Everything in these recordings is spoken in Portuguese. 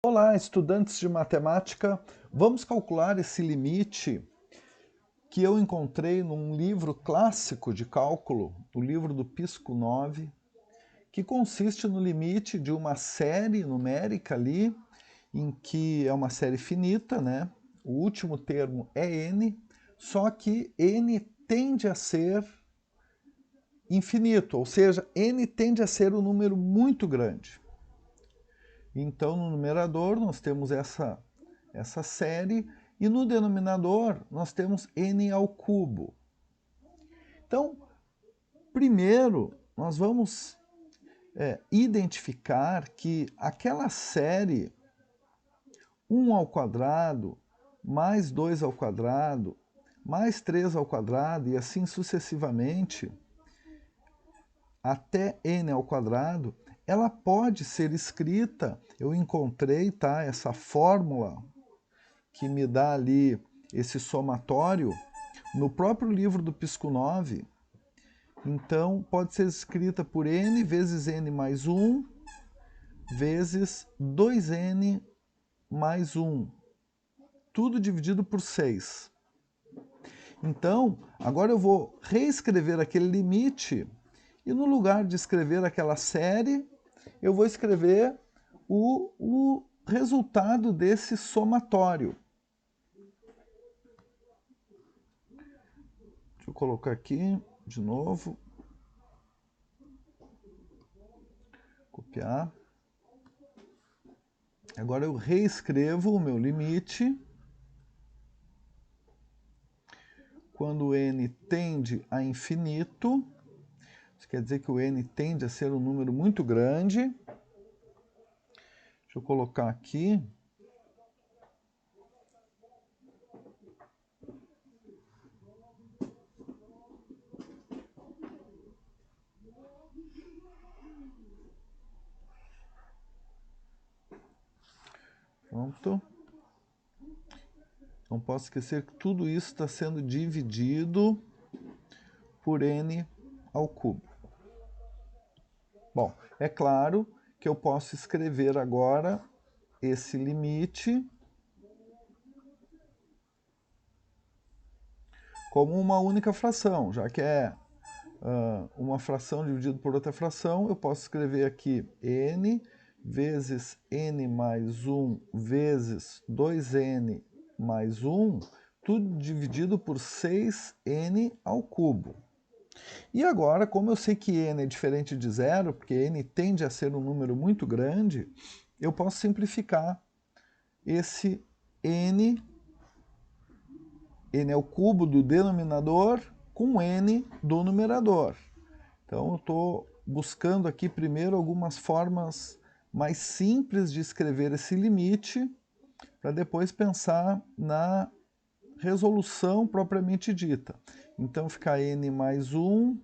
Olá, estudantes de matemática. Vamos calcular esse limite que eu encontrei num livro clássico de cálculo, o livro do Pisco 9, que consiste no limite de uma série numérica ali, em que é uma série finita, né? O último termo é n, só que n tende a ser infinito, ou seja, n tende a ser um número muito grande. Então, no numerador, nós temos essa série, e no denominador, nós temos n ao cubo. Então, primeiro, nós vamos identificar que aquela série 1 ao quadrado, mais 2 ao quadrado, mais 3 ao quadrado, e assim sucessivamente, até n ao quadrado, ela pode ser escrita, eu encontrei essa fórmula que me dá ali esse somatório no próprio livro do Pisco 9. Então, pode ser escrita por n vezes n mais 1 vezes 2n mais 1, tudo dividido por 6. Então, agora eu vou reescrever aquele limite e no lugar de escrever aquela série, eu vou escrever o resultado desse somatório. Deixa eu colocar aqui de novo. Copiar. Agora eu reescrevo o meu limite. Quando n tende a infinito, isso quer dizer que o n tende a ser um número muito grande. Deixa eu colocar aqui. Pronto. Não posso esquecer que tudo isso está sendo dividido por n ao cubo. Bom, é claro que eu posso escrever agora esse limite como uma única fração, já que é uma fração dividida por outra fração, eu posso escrever aqui n vezes n mais 1 vezes 2n mais 1, tudo dividido por 6n ao cubo. E agora, como eu sei que n é diferente de zero, porque n tende a ser um número muito grande, eu posso simplificar esse n ao cubo do denominador com n do numerador. Então, eu estou buscando aqui primeiro algumas formas mais simples de escrever esse limite, para depois pensar na resolução propriamente dita. Então, fica n mais 1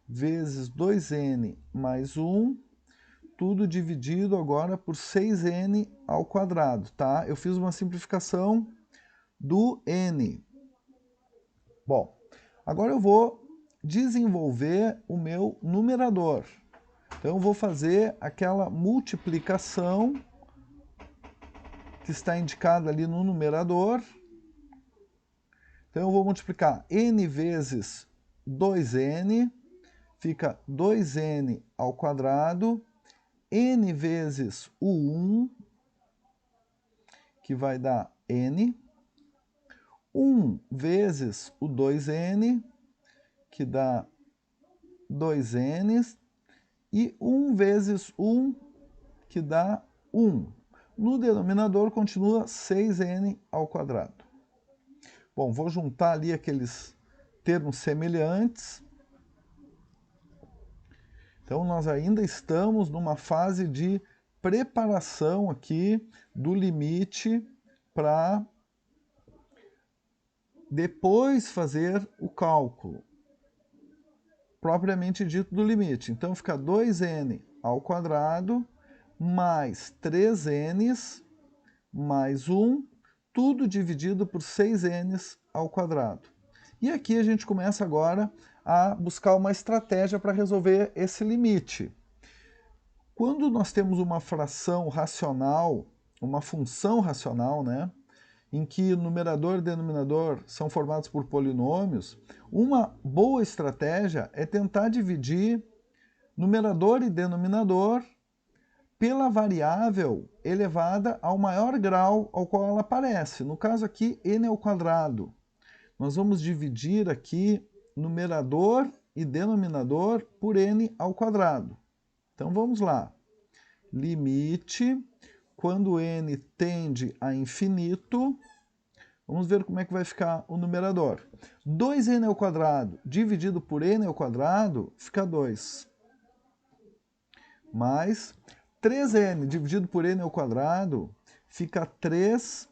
vezes 2n mais 1, tudo dividido agora por 6n ao quadrado, tá? Eu fiz uma simplificação do n. Bom, agora eu vou desenvolver o meu numerador. Então, eu vou fazer aquela multiplicação que está indicada ali no numerador. Então, eu vou multiplicar n vezes 2n, fica 2n ao quadrado, n vezes o 1, que vai dar n, 1 vezes o 2n, que dá 2n, e 1 vezes 1, que dá 1. No denominador continua 6n ao quadrado. Bom, vou juntar ali aqueles termos semelhantes. Então, nós ainda estamos numa fase de preparação aqui do limite para depois fazer o cálculo propriamente dito do limite. Então, fica 2n ao quadrado mais 3n mais 1, tudo dividido por 6n ao quadrado. E aqui a gente começa agora a buscar uma estratégia para resolver esse limite. Quando nós temos uma fração racional uma função racional, né, em que numerador e denominador são formados por polinômios, uma boa estratégia é tentar dividir numerador e denominador pela variável elevada ao maior grau ao qual ela aparece. No caso aqui, n ao quadrado. Nós vamos dividir aqui numerador e denominador por n ao quadrado. Então vamos lá. Limite, quando n tende a infinito, vamos ver como é que vai ficar o numerador. 2n ao quadrado dividido por n ao quadrado fica 2. Mais 3n dividido por n ao quadrado fica 3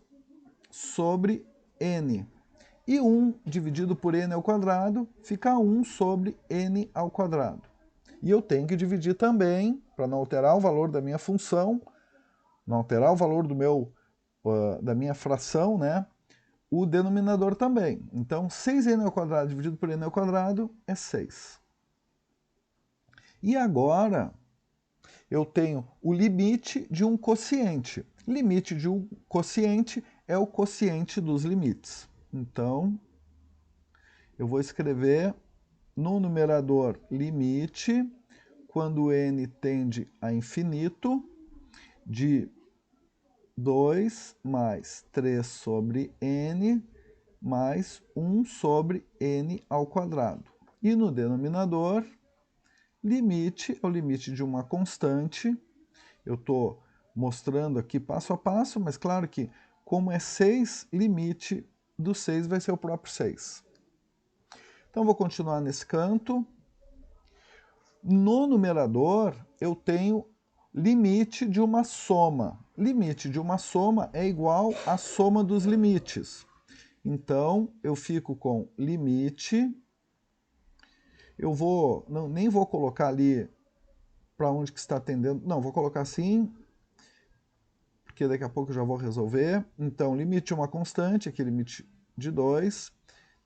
sobre n. E 1 dividido por n ao quadrado fica 1 sobre n ao quadrado. E eu tenho que dividir também, para não alterar o valor da minha função, não alterar o valor da minha fração, né, o denominador também. Então, 6n ao quadrado dividido por n ao quadrado é 6. E agora, eu tenho o limite de um quociente. Limite de um quociente é o quociente dos limites. Então, eu vou escrever no numerador limite, quando n tende a infinito, de 2 mais 3 sobre n mais 1 sobre n ao quadrado. E no denominador, limite é o limite de uma constante. Eu estou mostrando aqui passo a passo, mas claro que, como é 6, limite do 6 vai ser o próprio 6. Então, vou continuar nesse canto. No numerador, eu tenho limite de uma soma. Limite de uma soma é igual à soma dos limites. Então, eu fico com limite. Eu nem vou colocar ali para onde que está tendendo. Não, vou colocar assim, porque daqui a pouco eu já vou resolver. Então, limite de uma constante, aqui limite de 2.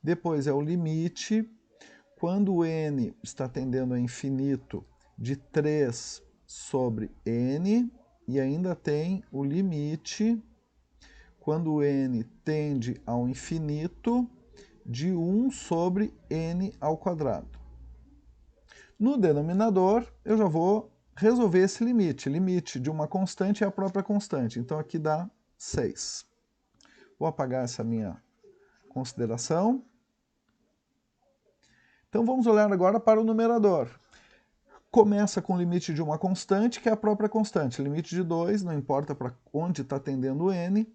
Depois é o limite, quando o n está tendendo a infinito, de 3 sobre n, e ainda tem o limite, quando o n tende ao infinito, de 1 sobre n ao quadrado. No denominador, eu já vou resolver esse limite. Limite de uma constante é a própria constante. Então, aqui dá 6. Vou apagar essa minha consideração. Então, vamos olhar agora para o numerador. Começa com o limite de uma constante, que é a própria constante. Limite de 2, não importa para onde está tendendo o n.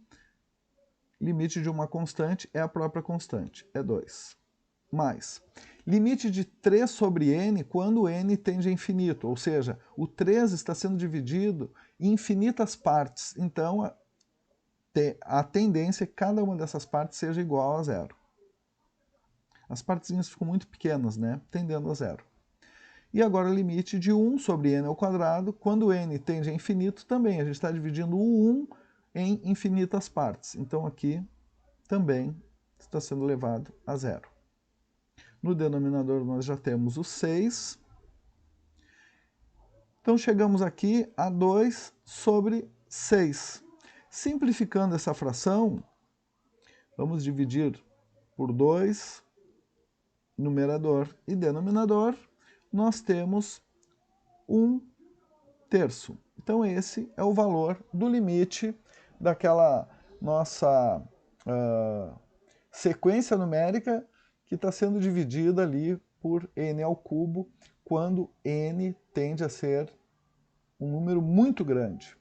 Limite de uma constante é a própria constante, é 2. Mais limite de 3 sobre n quando n tende a infinito, ou seja, o 3 está sendo dividido em infinitas partes. Então, a tendência é que cada uma dessas partes seja igual a 0. As partezinhas ficam muito pequenas, né? Tendendo a 0. E agora o limite de 1 sobre n ao quadrado, quando n tende a infinito também. A gente está dividindo o 1 em infinitas partes. Então aqui também está sendo levado a 0. No denominador nós já temos o 6. Então chegamos aqui a 2 sobre 6. Simplificando essa fração, vamos dividir por 2, numerador e denominador, nós temos 1/3. Então esse é o valor do limite daquela nossa sequência numérica que está sendo dividida ali por n ao cubo, quando n tende a ser um número muito grande.